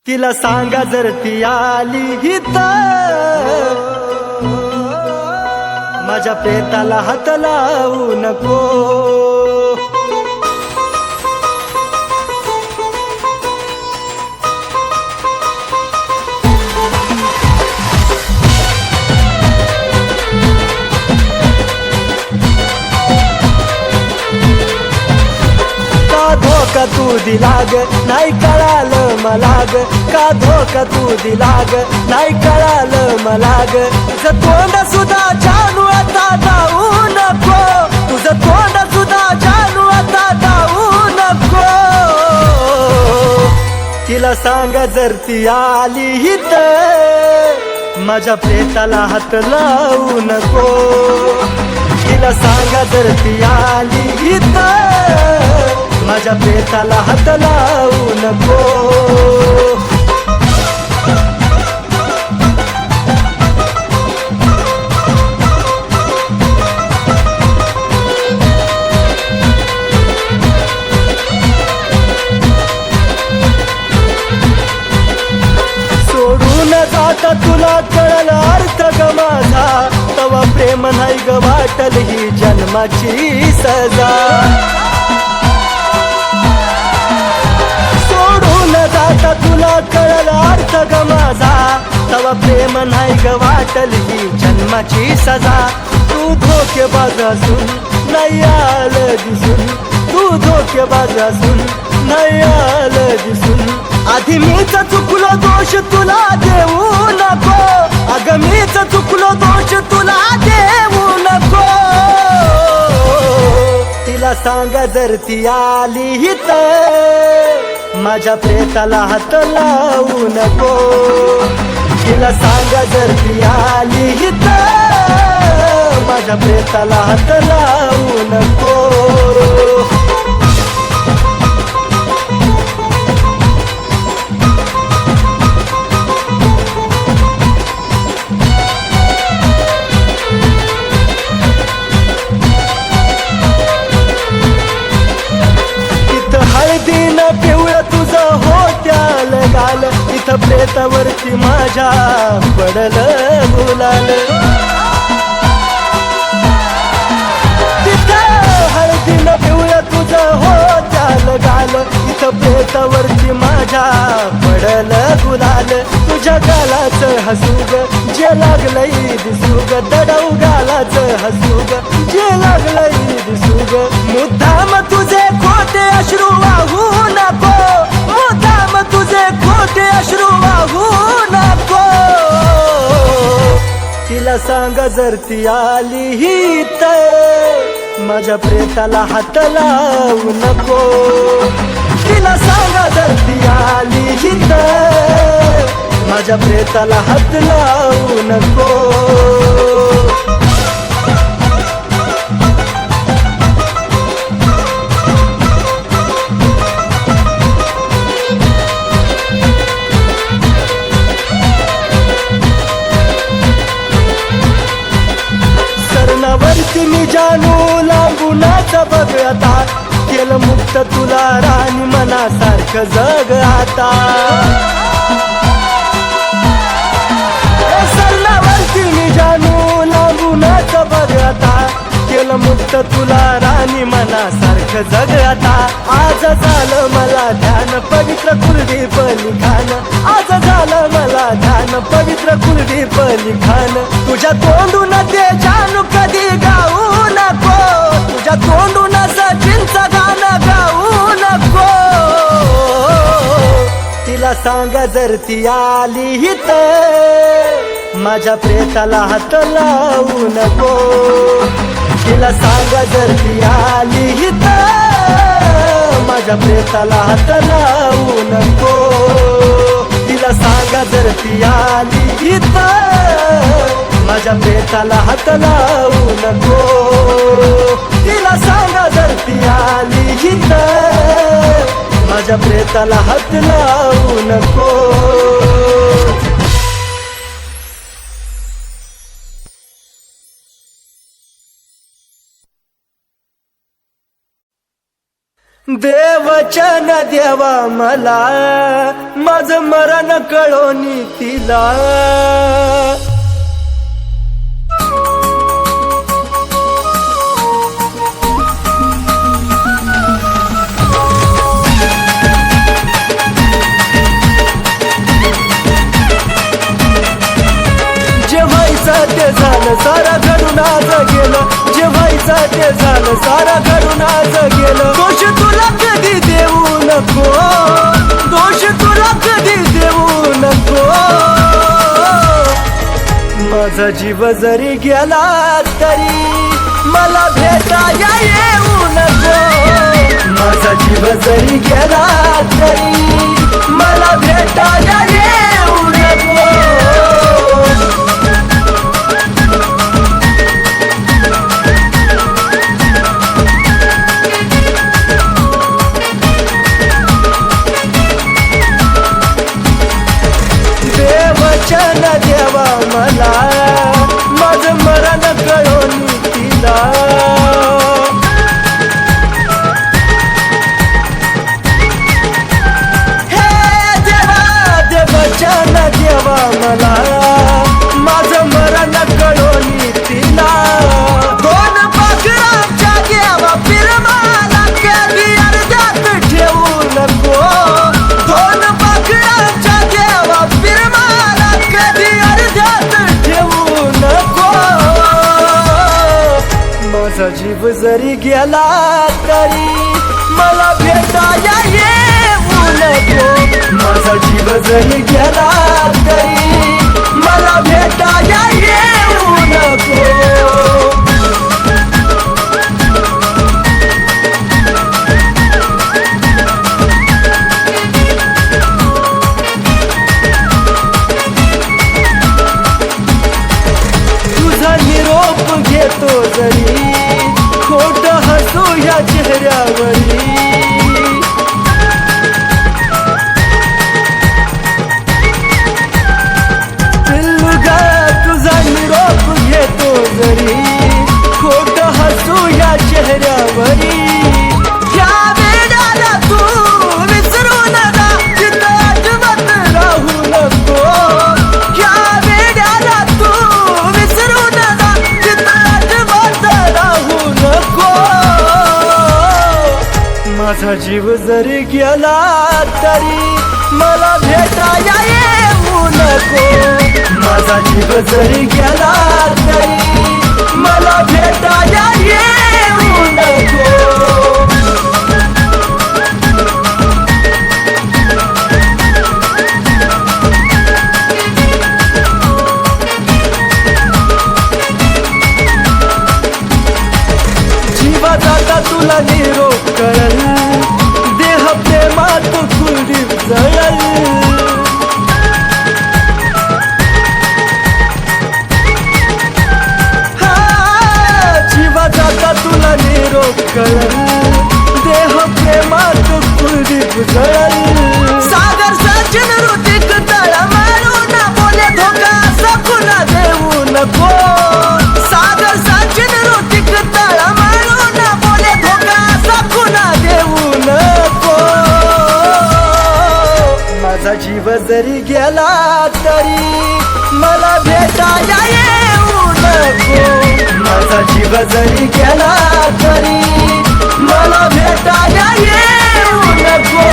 तिला सांगा जर ती आली हित, माझ्या प्रेताला हात लावू नको. का धोका तू दिला ग नाही कळालं मला ग, का धोका तू दिला ग नाही कळालं मला ग. तुझं तोंड सुद्धा जानू आता जाऊ नको, तुझं तोंड सुद्धा जानू आता जाऊ नको. तिला सांगा जर ती आली हित, माझ्या प्रेताला हात लावू नको. तिला सांगा जर ती आली हित, माझ्या प्रेताला हात लावू नको. सोडून जाता तुला कळल अर्थ ग माझा, तवा प्रेम नाही ग वाटल ही जन्माची सजा. जाता तुला कळल अर्थ ग माझा, तवा प्रेम नाही ग वाटल ही जन्माची सजा. तू धोकेबाज असून नाही आलं दिसून, तू धोकेबाज असून नाही आलं दिसून. आधी मीच चुकलो दोष तुला देऊ नको, अगं मीच चुकलो दोष तुला देऊ नको. तिला सांगा जर ती आली हित, माझ्या प्रेताला हात लावू नको. तिला सांगा जर ती आली हित, माझ्या प्रेताला हात लावू नको. इथं प्रेतावरती माझ्या पडलं गुलाल. तिथं हळदीनं पिवळं तुझं हो त्याल गाल, इथं प्रेतावरती माझ्या पडलं गुलाल. तुझ्या गालाचं हसू ग जे लागलंय दिसू ग, दडव गालाचं हसू ग जे लागलंय दिसू ग. मुद्दाम तुझे खोटे अश्रू वाहू नको, मुद्दाम तुझे खोटे अश्रू वाहू नको. तिला सांगा जर ती आली हित, माझ्या प्रेताला हात लावू नको. तिला सांगा जर ती आली हित, माझ्या प्रेताला हात लावू नको. सरणावरती मी जानू लांबूनच बघ आता, केलं मुक्त तुला राणी मनासारखं जग आता. सरणावरती मी जानू लांबूनच बघ आता, केलं मुक्त तुला राणी मनासारखं जग आता. आज झालं मला ध्यान पवित्र कुलदीप लिखाण, आज झालं मला ध्यान पवित्र कुलदीप लिखाण. तुझ्या तोंडून ते जानू कधी गाऊ नको, तुझ्या तोंडून सचिनचं गाणं गाऊ नको. तिला सांगा जर ती आली हित, माझ्या प्रेताला हात लावू नको. तिला सांगा जर ती आली हित, माझ्या प्रेताला हात लावू नको. तिला सांगा जर ती आली हित, माझ्या प्रेताला हात लावू नको. तिला सांगा जर ती आली हित, माझ्या प्रेताला हात लावू नको. देवचन देवा मला माझं मरण कळोनी तिला ते झालं सारा घडून आज गेलं जे व्हायचं ते झालं सारा घडून आज गेलं दोष तुला कधी देऊ नको दोष तुला कधी देऊ नको माझा जीव जरी गेला तरी मला भेटाया येऊ नको माझा जीव जरी गेला तरी मला भेटाया येऊ नको देवचन देवा मला माझं मरण कळोनी तिला हे देवा देवचन देवा मला माझं मरण कळोनी तिला दोन पाखरांच्या देवा फिरमाला कधी अर्ध्यात ठेवू नको दोन पाखरांच्या देवा कधी अर्ध्यात ठेवू नको माझा जीव जरी गेला तरी मला भेटाया येऊ नको माझा जीव जरी गेला तरी मला भेटाया येऊ नको घेतो जरी खोट हसू या चेहऱ्यावरी पिल्लुगा तुझा निरोप घेतो जरी खोट हसू या चेहऱ्यावरी या वेळाला तू विसरू नका तिथं अजिबात राहू नको या वेळाला तू विसरू नका माझा जीव जरी गेला तरी मला भेटाया येऊ नको माझा जीव जरी गेला तरी मला भेटाया येऊ नको जीवा जाता तुला निरोप कळल देह प्रेमात कुलदीप जळल जीवा जाता तुला निरोप कळल देह प्रेमात कुलदीप जळल सागर सचिन ऋतिक तळा मारू ना बोले धोका सकुना देऊ नको सागर सचिन ऋतिक तळा मारू ना बोले धोका सकुना देऊ नको माझा जीव जरी गेला तरी मला भेटाया येऊ नको माझा जीव जरी गेला तरी मला भेटाया येऊ नको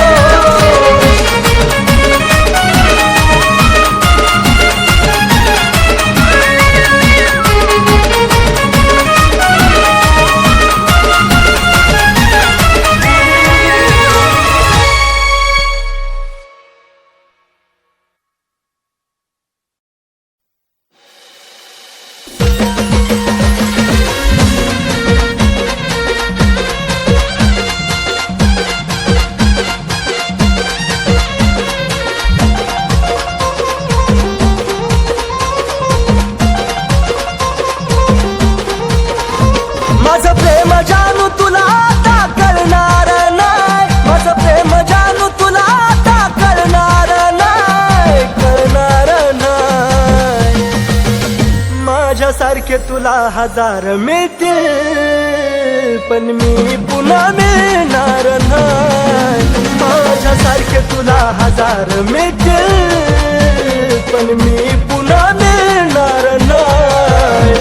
सारखे तुला हजार मिळतील पण मी पुन्हा मिळणार नाही. माझ्यासारखे तुला हजार मिळतील, पण मी पुन्हा मिळणार नाही.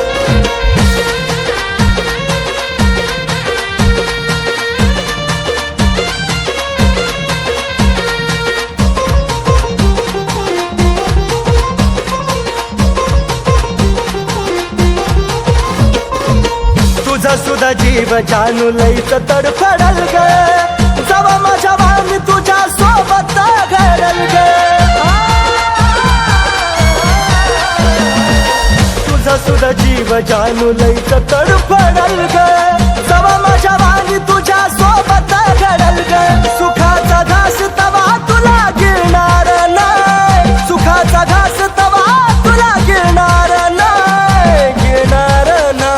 तुझा सुद्धा जीव जानू लईच तडफडल ग, जवा माझ्या वाणी तुझ्या सोबत घडल ग. तुझा सुद्धा जीव जानू लईच तडफडल ग, जवा माझ्या वाणी तुझ्या सोबत घडल ग. सुखाचा घास तवा तुला गिळणार नाही, सुखाचा घास तवा तुला गिळणार नाही, गिळणार नाही.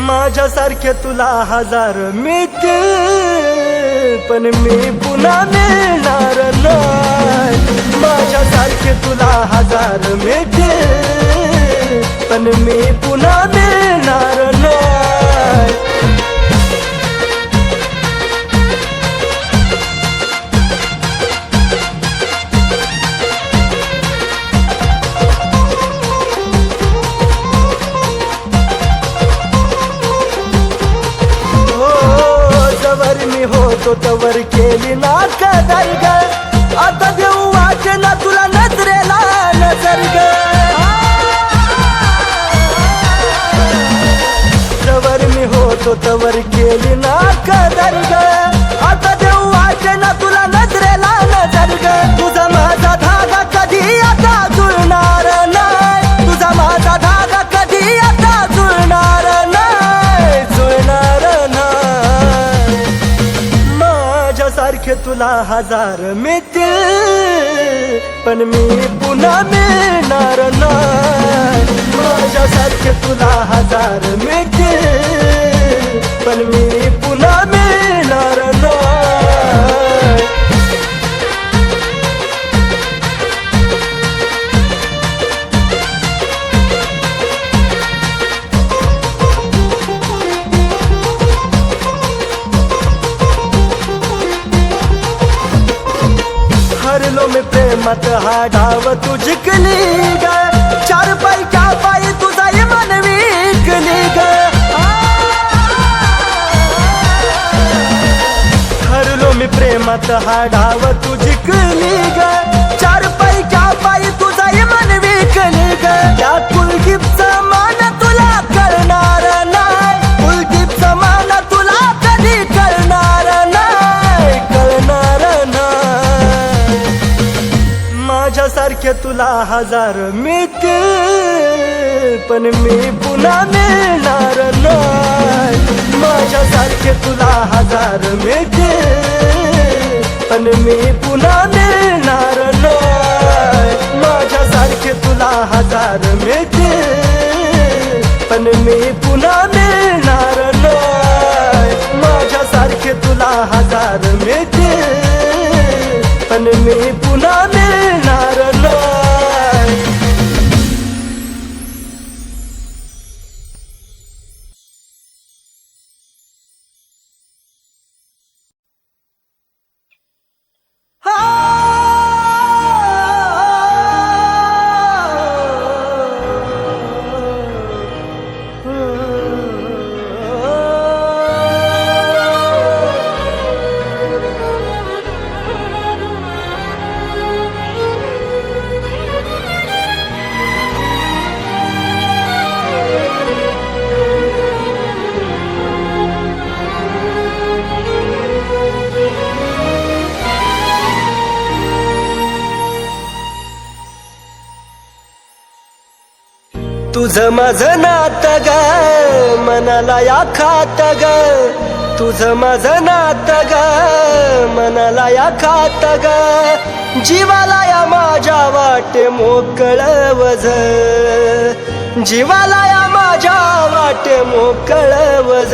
माझ्यासारखे तुला हजार मिळतील, पण मी पुन्हा मिळणार नाही. माझ्यासारखे तुला हजार मिळतील, पण मी पुन्हा मिळणार नाही. मी होतो तवर केली ना कदर ग, आता देऊ वाटे ना तुला नजरेला नजर ग. जवर मी होतो तवर केली ना कदर ग, आता देऊ वाटे ना तुला नजरेला नजर ग. तुझा माझा धागा कधी आता जुळणार नाही, तुझा माझा धागा कधी आता जुळणार नाही, जुळणार नाही. माझ्यासारखे तुला हजार मिळतील, पण मी पुन्हा मिळणार नाही. माझ्यासारखे तुला हजार मिळतील, पण मी पुन्हा मिळणार नाही. हरलो मी प्रेमात हा डाव तू जिंकली ग, चार पैक्या पायी तुझा इमान विकली ग. हरलो मी प्रेमात हा डाव तू जिंकली ग, चार पैक्या पायी तुझा इमान विकली ग. त्या कुलदीपचा मान तुला कळणार नाही, कुलदीपचा मान तुला कधी कळणार नाही, कळणार नाही. माझ्यासारखे तुला हजार मिळतील, पण मी पुन्हा मिळणार नाही. माझ्यासारखे तुला हजार मिळतील, पण मी पुन्हा मिळणार नाही. माझ्यासारखे तुला हजार मिळतील, पण मी पुन्हा मिळणार नाही. माझ्यासारखे तुला हजार मिळतील, पण मी पुन्हा मिळणार नाही. तुझं माझं नातं ग, मनाला या खात ग. तुझं माझं नातं ग, मनाला या खात ग. जीवाला या माझ्या वाटे मोकळं वझ, जीवाला या माझ्या वाटे मोकळं वझ.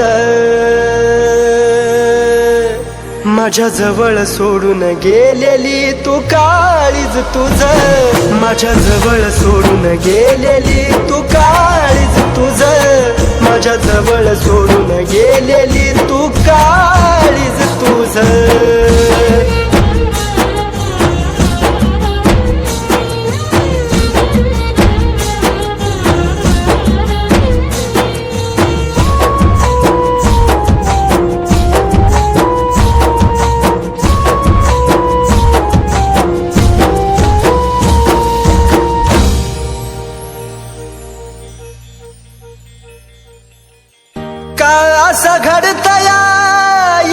माझ्या जवळ सोडून गेलेली तू काळीज तुझं, माझ्या जवळ सोडून गेलेली तू काळीज तुझं माझ्या जवळ सोडून गेलेली तू काळीज तुझं असं घडतया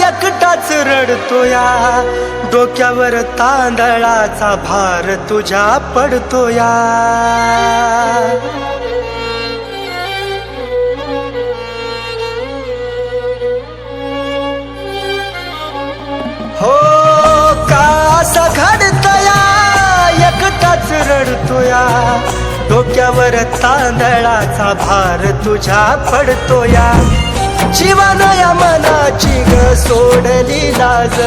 एकटाच रडतोया डोक्यावर तांदळाचा भार तुझ्या पडतोया हो का असं घडतया एकटाच रडतोया डोक्यावर तांदळाचा भार तुझ्या पडतोया जीवन या मनाची ग सोडली लाज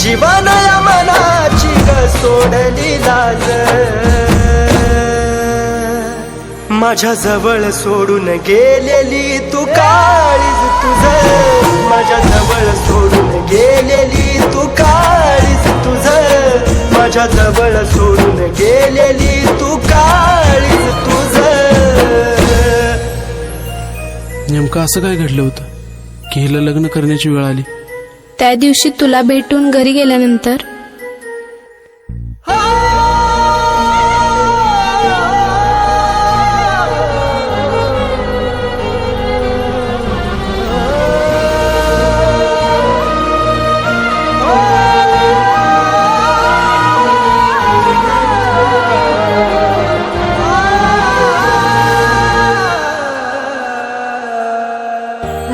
जीवन या मनाची ग सोडली लाज माझ्या जवळ सोडून गेलेली तू काळीज तुझं माझ्या जवळ सोडून गेलेली तू काळीज तुझं माझ्या जवळ सोडून गेलेली तू काळीज तुझं नेमकं असं काय घडलं होतं की हिला लग्न करण्याची वेळ आली? त्या दिवशी तुला भेटून घरी गेल्यानंतर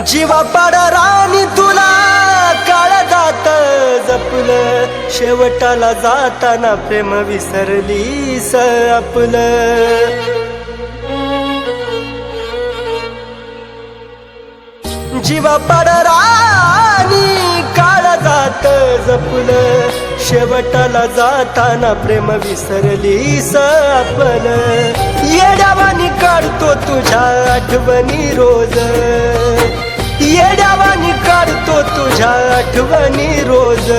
जीवा पाडरानी तुला काळजात जपलं शेवटाला जाताना प्रेम विसरलीस आपलं जीवा पाडरानी काळजात जपलं शेवटाला जाताना प्रेम विसरलीस आपलं येड्यावानी काढतो तुझ्या आठवणी रोज येड्यावानी काढतो तुझ्या आठवणी रोज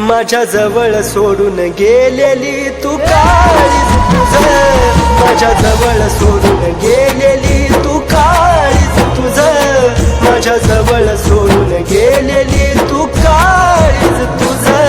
माझ्या जवळ सोडून गेलेली तू काळीज तुझं माझ्या जवळ सोडून गेलेली तू काळीज तुझं माझ्या जवळ सोडून गेलेली तू काळीज तुझं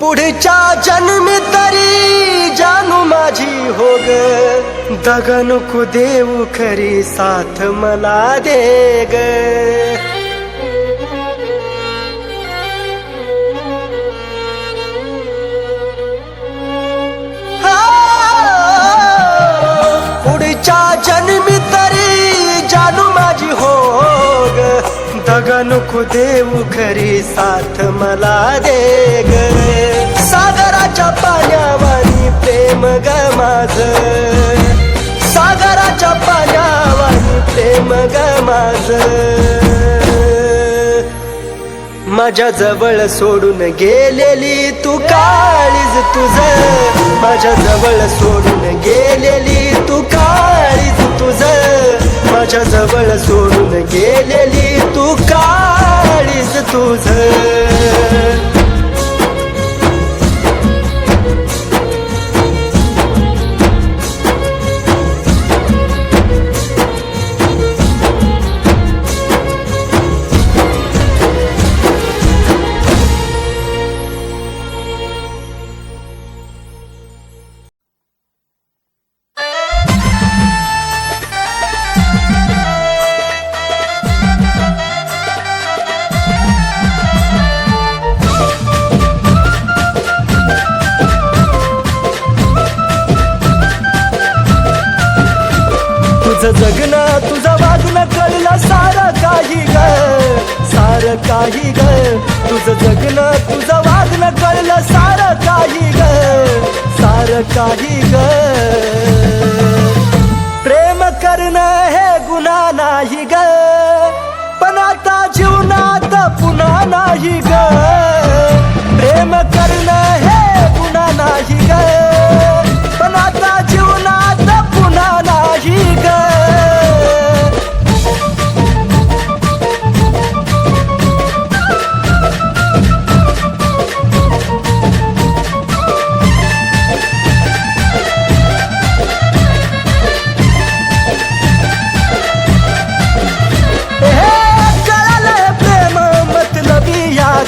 पुढच्या जन्मी तरी जानू माझी हो ग दगा नको देऊ खरी साथ मला दे ग पुढच्या जन्मी तरी जानू माझी हो ग दगा नको देऊ खरी साथ मला दे ग सागराच्या पाण्यावानी प्रेम ग माझं सागराच्या पाण्यावानी प्रेम ग माझं माझ्या जवळ सोडून गेलेली तू काळीज तुझं माझ्या जवळ सोडून गेलेली तू काळीज तुझं माझ्या जवळ सोडून गेलेली तू काळीज तुझं तुझं जगणं तुझं वागणं कळलं सारं काही ग, सारं काही ग. तुझं जगणं तुझं वागणं कळलं सारं काही ग, सारं काही ग. प्रेम करणं हे गुन्हा नाही ग, पण आता जीवनात पुन्हा नाही ग. प्रेम करणं हे गुन्हा नाही ग, पण आता जीवनात पुन्हा नाही ग.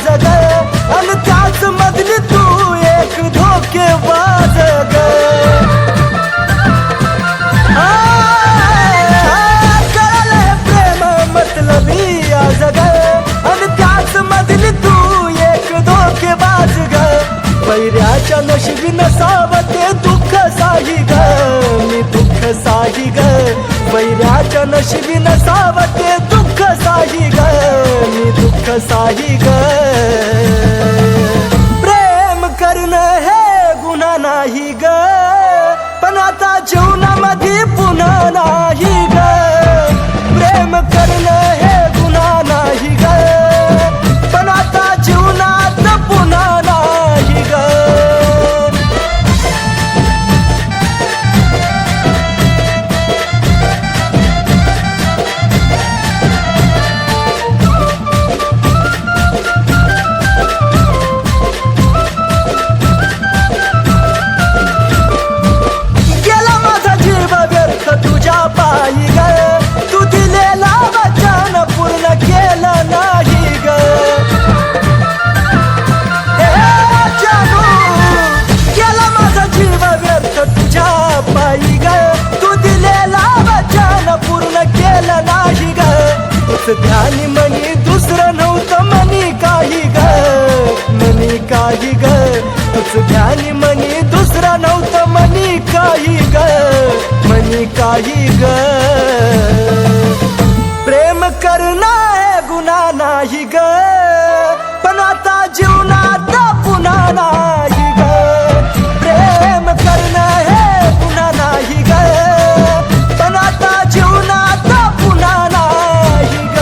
जग आणि त्याच मधली तू एक धोकेबाज ग. कळलं प्रेम मतलबी या जग आणि त्याच मधली तू एक धोकेबाज ग. पैऱ्याच्या नशिबी नसावं ते दुःख साही ग, मी दुःख साही ग. पैऱ्याच्या नशिबी नसावं ते दुःख साही ग, मी दुःख साही ग. प्रेम करणं हे गुन्हा नाही ग, पण आता जीवनामध्ये पुन्हा नाही ग. प्रेम करणं हे गुन्हा नाही ग, पण आता जीवनात पुन्हा नाही ग. ध्यानी मनी दुसरं नव्हतं मनी काही ग, मनी काही ग. तुझ ध्यानी मनी दुसरं नव्हतं मनी काही ग, मनी काही ग. प्रेम करणं हे गुन्हा नाही ग, पण आता जीवनात पुन्हा नाही ग. प्रेम करणं हे गुन्हा नाही ग, पण आता जीवनात पुन्हा नाही ग.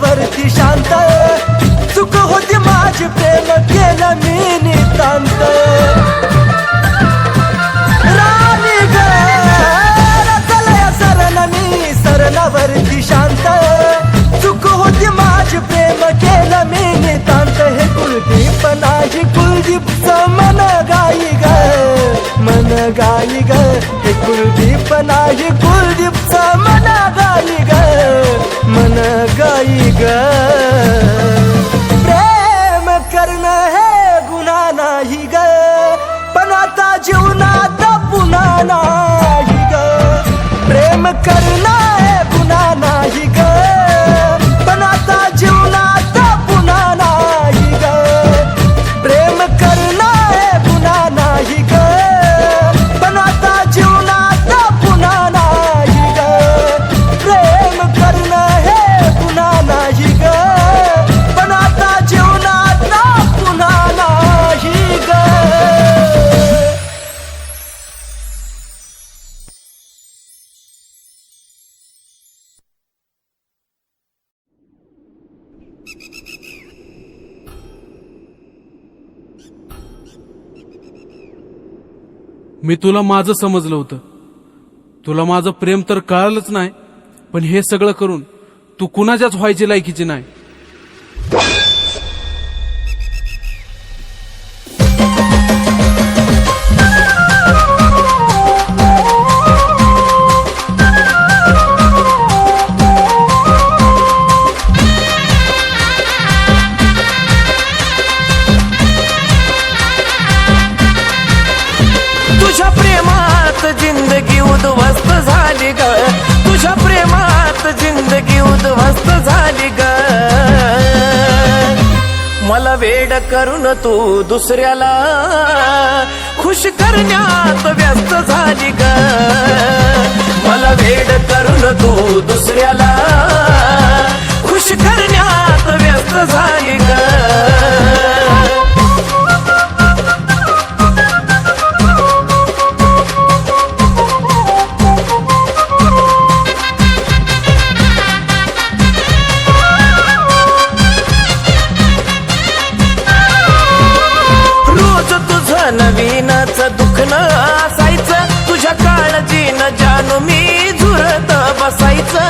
वरती शांत चुक होती माझी प्रेम केलं मी नितांत. राणी ग रचलया सरण मी सरणावरती शांत चुक होती माझी प्रेम केलं मी नितांत. हे कुलदीप नाही कुलदीपचं मन गाई ग, मन गाई ग. हे कुलदीप नाही कुलदीपचं मन गाई ग, मन गाई ग. प्रेम करणं हे गुन्हा नाही ग, पण आता जीवनात पुन्हा नाही ग. प्रेम करणं हे गुन्हा नाही ग, पण आता जीवनात पुन्हा नाही ग. प्रेम करणं हे गुन्हा नाही ग, पण आता जीवनात पुन्हा नाही ग. प्रेम करणं हे गुन्हा नाही ग, पण आता जीवनात पुन्हा नाही ग. मी तुला माझं समजलं होतं, तुला माझं प्रेम तर कळालंच नाही, पण हे सगळं करून तू कुणाच्याच व्हायची लायकीची नाही. तुझ्या प्रेमा उद्ध्वस्त झाली ग, तुझ्या प्रेमात जिंदगी उद्ध्वस्त झाली ग. मला वेड करून तू दुसऱ्याला खुश करण्यात व्यस्त झाली ग. मला वेड करून तू दुसऱ्याला खुश करण्यात व्यस्त झाली ग. नवीनच दुखणं असायचं, तुझ्या काळजीनं जानू मी झुरत बसायचं.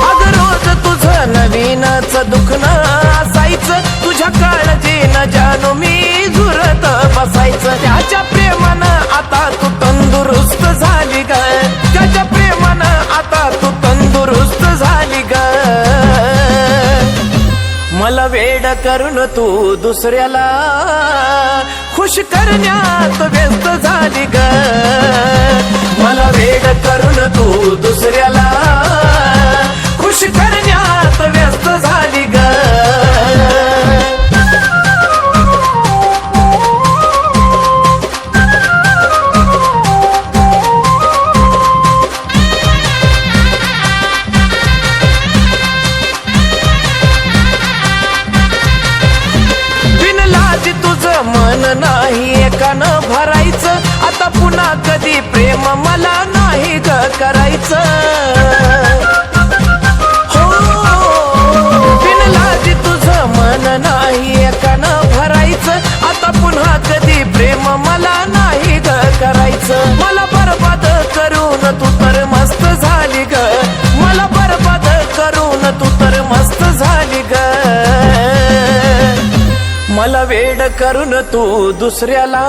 अगं रोज तुझं नवीनच दुखणं असायचं, तुझ्या काळजीनं जानू मी झुरत बसायचं. त्याच्या प्रेमानं आता तू तंदुरुस्त झाली ग, त्याच्या प्रेमानं आता तू तंदुरुस्त झाली ग. मला वेड करून तू दुसऱ्याला खुश करण्यात व्यस्त झाली ग. मला वेड करून तू दुसऱ्याला खुश करण्यात व्यस्त झाली ग. मन नाही एकानं भरायचं, आता पुन्हा कधी प्रेम मला नाही ग करायचं. हो बिनलाजी तुझं मन नाही एकानं भरायचं, आता पुन्हा कधी प्रेम मला नाही ग करायचं. मला बरबाद करून तू तर मस्त झाली ग, मला बरबाद करून तू तर मस्त झाली ग. मला वेड करून तू दुसऱ्याला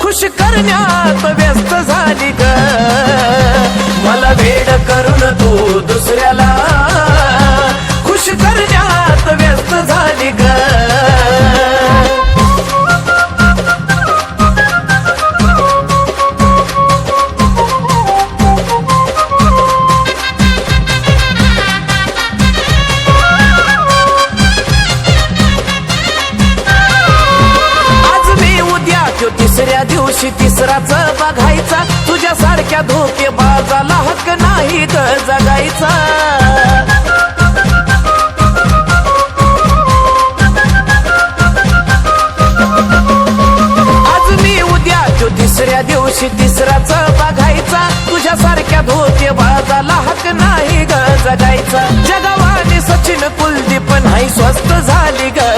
खुश करण्यात व्यस्त झाली ग. मला वेड करून तू दुसऱ्याला खुश करण्यात व्यस्त झाली ग. तिसऱ्या दिवशी तिसराच बघायचा, तुझ्या सारख्या धोकेबाजाला हक्क नाही ग जगायचा. आज मी उद्या तो तिसऱ्या दिवशी तिसराच बघायचा, तुझ्या सारख्या धोकेबाजाला हक्क नाही ग जगायचा. जगवानी सचिन कुलदीप नाही स्वस्त झाली ग,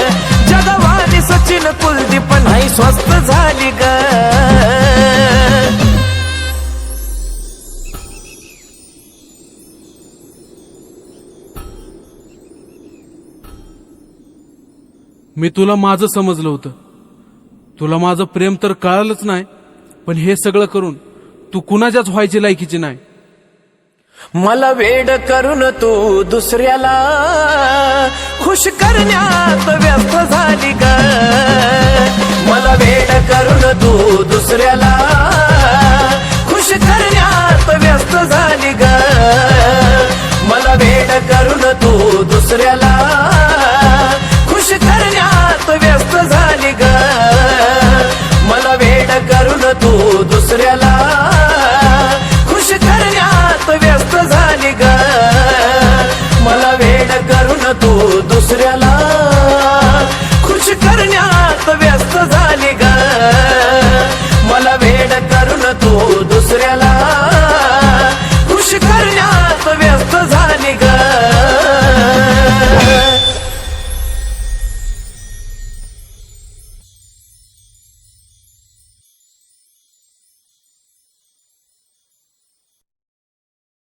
जगवानी सचिन कुलदीप नाही स्वस्त झाली ग. मी तुला माझं समजलं होतं, तुला माझं प्रेम तर कळालंच नाही, पण हे सगळं करून तू कुणाच्याच व्हायची लायकीची नाही. मला वेड करून तू दुसऱ्याला खुश करण्यात व्यस्त झाली ग. मला वेड करून तू दुसऱ्याला खुश करण्यात व्यस्त झाली ग. मला वेड करून तू दुसऱ्याला